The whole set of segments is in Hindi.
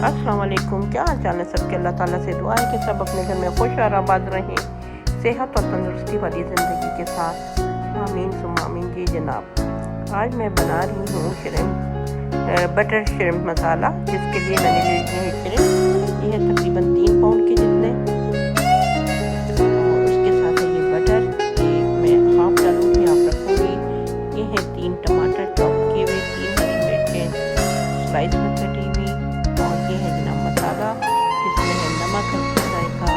अस्सलाम वालेकुम। क्या हाल चाल है सबके? अल्लाह ताला से दुआ है कि सब अपने घर में खुश और आबाद रहें, सेहत और तंदुरुस्ती वाली ज़िंदगी के साथ। आमीन सुम्मा आमीन। जी जनाब, आज मैं बना रही हूँ बटर श्रिम्प मसाला, जिसके लिए मैंने ले लिए हैं श्रिम्प। ये है तकरीबन 3 पाउंड के जितने, और उसके साथ है ये बटर, ये मैं हाफ डालूँगी, हाफ रखूँगी। ये है 3 टमाटर चॉप किए हुए, 3 हरी मिर्चें स्लाइस में कटी हुई, और ये है जनाब मसाला, जिसमें है नमक हल्का जायका,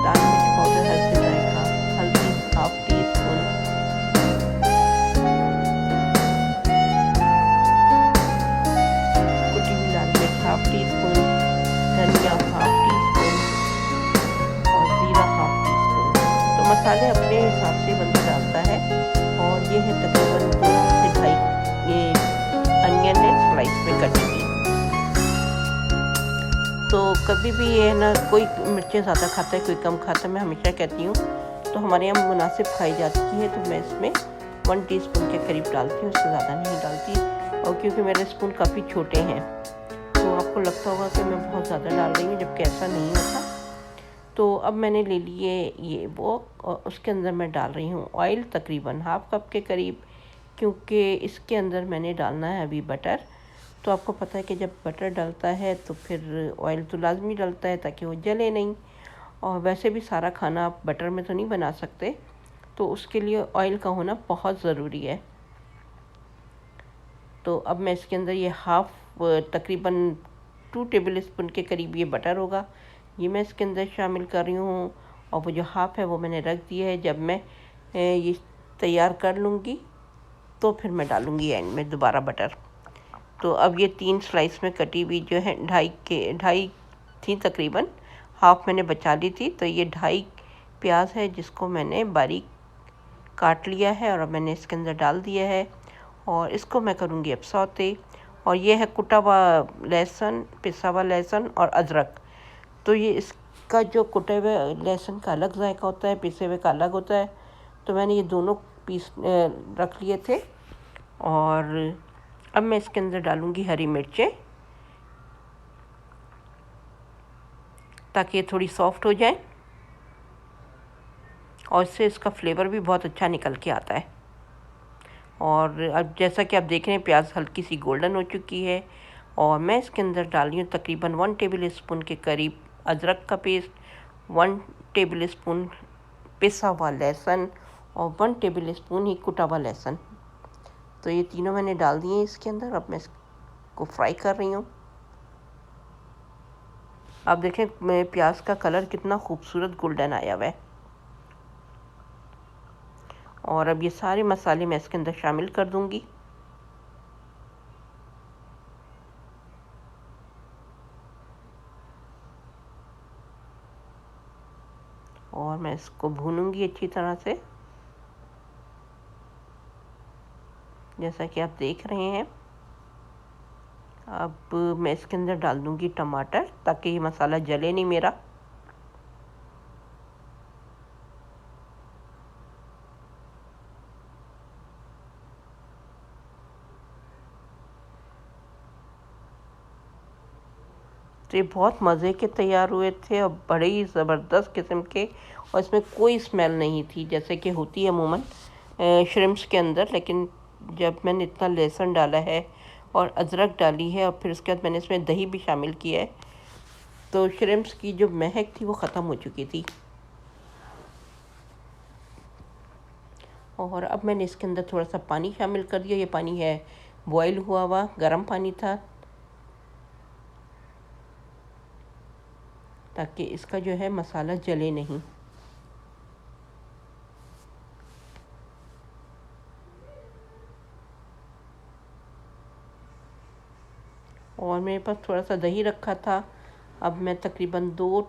लाल मिर्च पाउडर हल्का जायका, हल्दी हाफ टी स्पून, कुटी हुई लाल मिर्च हाफ टी स्पून, धनिया हाफ टी स्पून और ज़ीरा हाफ टी स्पून। तो मसाले अपने हिसाब से बंदा डालता है। और ये है तकरीबन 2 से 2.5 ये अनियन है स्लाइस में कटी हुई। तो कभी भी ये है ना, कोई मिर्चें ज़्यादा खाता है, कोई कम खाता है। मैं हमेशा कहती हूँ तो हमारे यहाँ मुनासिब खाई जाती है, तो मैं इसमें 1 टीस्पून के करीब डालती हूँ, उससे ज़्यादा नहीं डालती। और क्योंकि मेरे स्पून काफ़ी छोटे हैं, तो आपको लगता होगा कि मैं बहुत ज़्यादा डाल रही हूँ, जबकि ऐसा नहीं होता। तो अब मैंने ले लिए ये वो, और उसके अंदर मैं डाल रही हूँ ऑयल तकरीबन हाफ कप के करीब, क्योंकि इसके अंदर मैंने डालना है अभी बटर। तो आपको पता है कि जब बटर डलता है तो फिर ऑयल तो लाजमी डलता है, ताकि वो जले नहीं। और वैसे भी सारा खाना आप बटर में तो नहीं बना सकते, तो उसके लिए ऑयल का होना बहुत ज़रूरी है। तो अब मैं इसके अंदर ये हाफ तकरीबन 2 टेबल स्पून के करीब ये बटर होगा, ये मैं इसके अंदर शामिल कर रही हूँ। और वो जो हाफ है वो मैंने रख दिया है। जब मैं ये तैयार कर लूँगी तो फिर मैं डालूँगी एंड में दोबारा बटर। तो अब ये 3 स्लाइस में कटी हुई जो है 2.5 थी तकरीबन, हाफ मैंने बचा ली थी। तो ये 2.5 प्याज है, जिसको मैंने बारीक काट लिया है और अब मैंने इसके अंदर डाल दिया है, और इसको मैं करूँगी अब सौते। और ये है कुटा हुआ लहसुन, पिसा हुआ लहसुन और अदरक। तो ये इसका जो कुटे हुए लहसुन का अलग जायका होता है, पिसे हुए का अलग होता है। तो मैंने ये दोनों पीस रख लिए थे। और अब मैं इसके अंदर डालूँगी हरी मिर्चें, ताकि ये थोड़ी सॉफ्ट हो जाए, और इससे इसका फ्लेवर भी बहुत अच्छा निकल के आता है। और अब जैसा कि आप देख रहे हैं, प्याज हल्की सी गोल्डन हो चुकी है, और मैं इसके अंदर डाल रही हूँ तकरीबन 1 टेबल स्पून के करीब अदरक का पेस्ट, 1 टेबल स्पून पिसा हुआ लहसुन, और 1 टेबल स्पून ही कुटा हुआ लहसुन। तो ये तीनों मैंने डाल दिए इसके अंदर। अब मैं इसको फ्राई कर रही हूँ। आप देखें प्याज का कलर कितना खूबसूरत गोल्डन आया हुआ है। और अब ये सारे मसाले मैं इसके अंदर शामिल कर दूंगी। और मैं इसको भूनूंगी अच्छी तरह से, जैसा कि आप देख रहे हैं। अब मैं इसके अंदर डाल दूंगी टमाटर, ताकि ये मसाला जले नहीं मेरा। तो ये बहुत मज़े के तैयार हुए थे, और बड़े ही ज़बरदस्त किस्म के। और इसमें कोई स्मेल नहीं थी, जैसे कि होती है अमूमन श्रिम्प्स के अंदर। लेकिन जब मैंने इतना लहसुन डाला है और अदरक डाली है, और फिर उसके बाद मैंने इसमें दही भी शामिल किया है, तो श्रिम्प्स की जो महक थी वो ख़त्म हो चुकी थी। और अब मैंने इसके अंदर थोड़ा सा पानी शामिल कर दिया। ये पानी है बॉयल हुआ हुआ गर्म पानी था, ताकि इसका जो है मसाला जले नहीं। और मेरे पास थोड़ा सा दही रखा था। अब मैं तकरीबन 2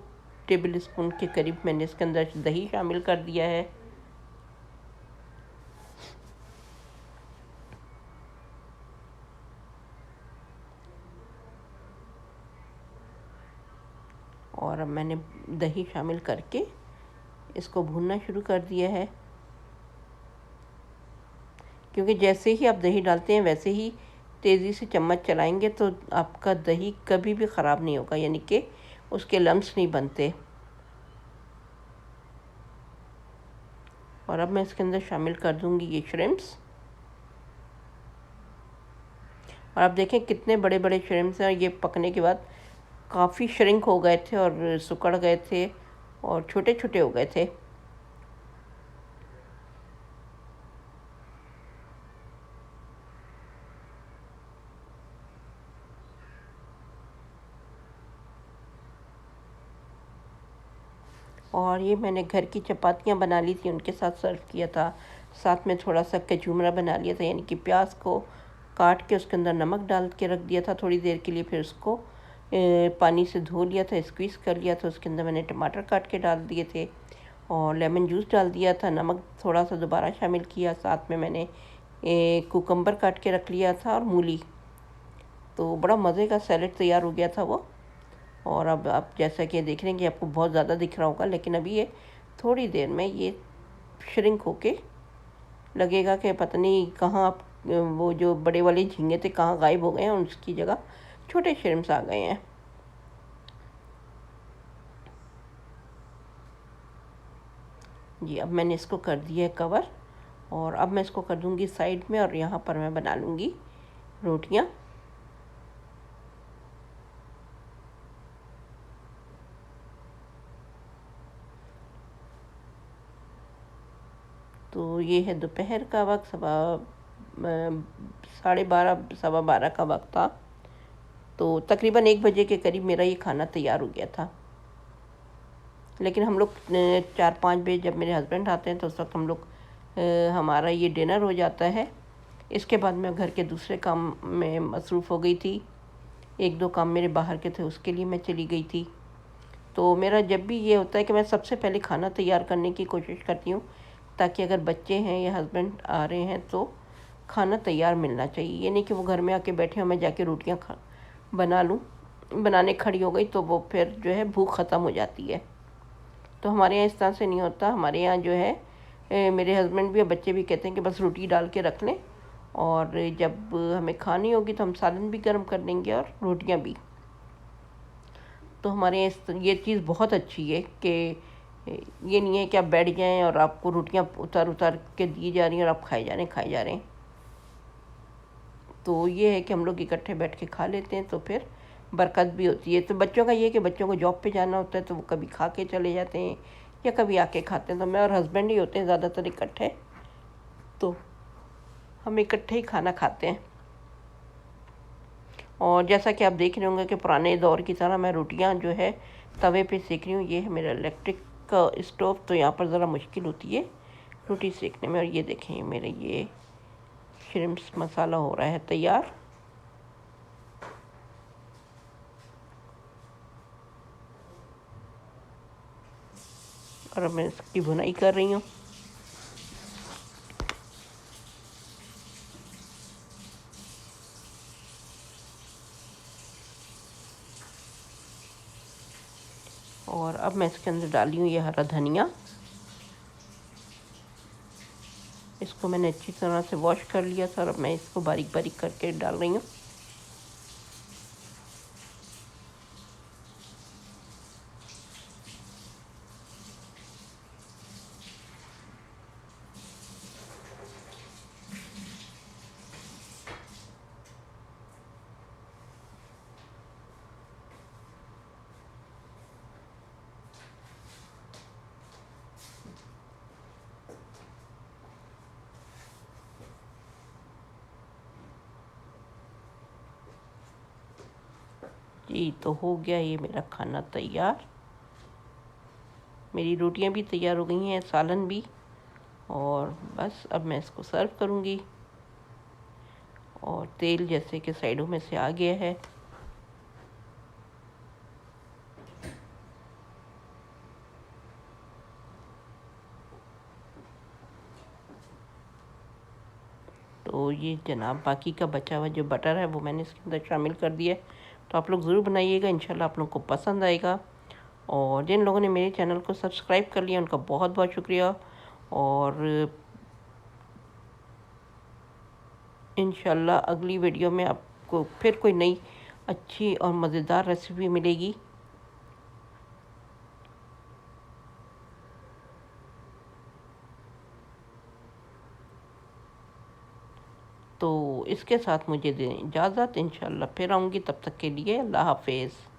टेबल स्पून के करीब मैंने इसके अंदर दही शामिल कर दिया है। और अब मैंने दही शामिल करके इसको भूनना शुरू कर दिया है, क्योंकि जैसे ही आप दही डालते हैं वैसे ही तेज़ी से चम्मच चलाएंगे तो आपका दही कभी भी ख़राब नहीं होगा, यानी कि उसके लम्स नहीं बनते। और अब मैं इसके अंदर शामिल कर दूंगी ये श्रिम्प्स। और आप देखें कितने बड़े बड़े श्रिम्प्स हैं, और ये पकने के बाद काफ़ी श्रिंक हो गए थे और सिकुड़ गए थे और छोटे छोटे हो गए थे। और ये मैंने घर की चपातियाँ बना ली थी, उनके साथ सर्व किया था। साथ में थोड़ा सा कचूमरा बना लिया था, यानी कि प्याज को काट के उसके अंदर नमक डाल के रख दिया था थोड़ी देर के लिए, फिर उसको पानी से धो लिया था, स्क्वीज़ कर लिया था। उसके अंदर मैंने टमाटर काट के डाल दिए थे और लेमन जूस डाल दिया था, नमक थोड़ा सा दोबारा शामिल किया। साथ में मैंने कुकम्बर काट के रख लिया था और मूली। तो बड़ा मज़े का सैलेड तैयार हो गया था वो। और अब आप जैसा कि देख रहे हैं कि आपको बहुत ज़्यादा दिख रहा होगा, लेकिन अभी ये थोड़ी देर में ये श्रिंक होके लगेगा कि पता नहीं कहाँ वो जो बड़े वाले झींगे थे कहाँ गायब हो गए हैं, उसकी जगह छोटे श्रिम्प्स आ गए हैं। जी, अब मैंने इसको कर दिया है कवर, और अब मैं इसको कर दूंगी साइड में, और यहाँ पर मैं बना लूँगी रोटियाँ। तो ये है दोपहर का वक्त, 12:30 12:15 का वक्त था। तो तकरीबन 1 बजे के करीब मेरा ये खाना तैयार हो गया था। लेकिन हम लोग 4-5 बजे जब मेरे हस्बैंड आते हैं तो उस वक्त हम लोग हमारा ये डिनर हो जाता है। इसके बाद मैं घर के दूसरे काम में मसरूफ़ हो गई थी। 1-2 काम मेरे बाहर के थे, उसके लिए मैं चली गई थी। तो मेरा जब भी ये होता है कि मैं सबसे पहले खाना तैयार करने की कोशिश करती हूँ, ताकि अगर बच्चे हैं या हस्बैंड आ रहे हैं तो खाना तैयार मिलना चाहिए। ये नहीं कि वो घर में आके बैठे और मैं जाके रोटियाँ बना लूँ, बनाने खड़ी हो गई तो वो फिर जो है भूख ख़त्म हो जाती है। तो हमारे यहाँ इस तरह से नहीं होता। हमारे यहाँ जो है मेरे हस्बैंड भी और बच्चे भी कहते हैं कि बस रोटी डाल के रख लें, और जब हमें खानी होगी तो हम सालन भी गर्म कर देंगे और रोटियाँ भी। तो हमारे यहाँ ये चीज़ बहुत अच्छी है कि ये नहीं है कि आप बैठ जाएं और आपको रोटियां उतार उतार के दी जा रही हैं और आप खाए जा रहे हैं। तो ये है कि हम लोग इकट्ठे बैठ के खा लेते हैं, तो फिर बरकत भी होती है। तो बच्चों का ये है कि बच्चों को जॉब पे जाना होता है तो वो कभी खा के चले जाते हैं या कभी आके खाते हैं। तो मैं और हस्बैंड ही होते हैं ज़्यादातर इकट्ठे, तो हम इकट्ठे ही खाना खाते हैं। और जैसा कि आप देख रहे होंगे कि पुराने दौर की तरह मैं रोटियां जो है तवे पे सेक रही हूँ। ये है मेरा इलेक्ट्रिक का स्टोव, तो यहाँ पर ज़रा मुश्किल होती है रोटी सेकने में। और ये देखें मेरे ये श्रिम्प्स मसाला हो रहा है तैयार। और अब मैं इसकी भुनाई कर रही हूँ। और अब मैं इसके अंदर डाली हूँ ये हरा धनिया। इसको मैंने अच्छी तरह से वॉश कर लिया था, और अब मैं इसको बारीक बारीक करके डाल रही हूँ। जी, तो हो गया ये मेरा खाना तैयार। मेरी रोटियां भी तैयार हो गई हैं, सालन भी। और बस अब मैं इसको सर्व करूँगी। और तेल जैसे कि साइडों में से आ गया है। तो ये जनाब बाकी का बचा हुआ जो बटर है वो मैंने इसके अंदर शामिल कर दिया है। तो आप लोग ज़रूर बनाइएगा, इंशाल्लाह आप लोगों को पसंद आएगा। और जिन लोगों ने मेरे चैनल को सब्सक्राइब कर लिया उनका बहुत बहुत शुक्रिया। और इंशाल्लाह अगली वीडियो में आपको फिर कोई नई अच्छी और मज़ेदार रेसिपी मिलेगी। तो इसके साथ मुझे दें इजाज़त। इंशाल्लाह फिर आऊँगी, तब तक के लिए अल्लाह हाफ़िज़।